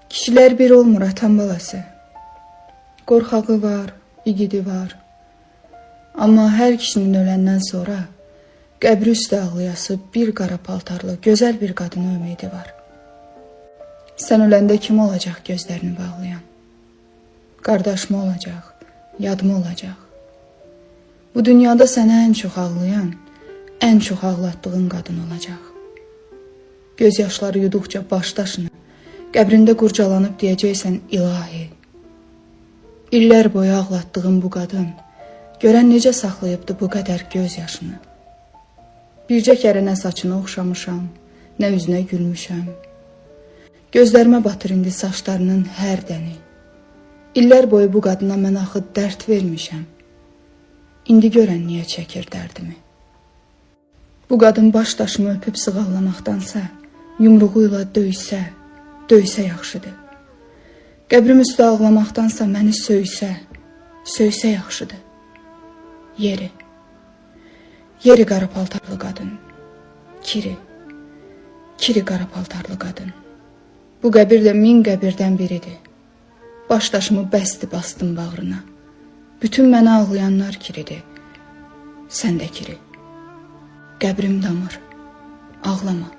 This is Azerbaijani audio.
Kişilər bir olmur atan balası. Qorxağı var, igidi var. Amma hər kişinin öləndən sonra qəbri üstə ağlayası bir qara paltarlı, gözəl bir qadına ümidi var. Sən öləndə kim olacaq gözlərini bağlayan? Qardaş mı olacaq, yad mı olacaq? Bu dünyada sənə ən çox ağlayan, ən çox ağlatdığın qadın olacaq. Göz yaşları yuduqca baş daşını, qəbrində qurcalanıb deyəcəksən ilahi. İllər boyu ağlatdığım bu qadın, görən necə saxlayıbdı bu qədər göz yaşını. Bircə kərə nə saçını oxşamışam, nə üzünə gülmüşəm. Gözlərimə batır indi saçlarının hər dəni. İllər boyu bu qadına mən axı dərd vermişəm. İndi görən niyə çəkir dərdimi. Bu qadın baş daşımı öpüb sığallamaqdansa, yumruğu ilə döysə yaxşıdır. Qəbrim üstə ağlamaqdansa məni söysə yaxşıdır. Yeri qara paltarlı qadın, kiri qara paltarlı qadın. Bu qəbir də 1000 qəbirdən biridir. Baş daşımı bəsdi bastım bağrına. Bütün mənə ağlayanlar kiridir, sən də kiri. Qəbrim damır, ağlama.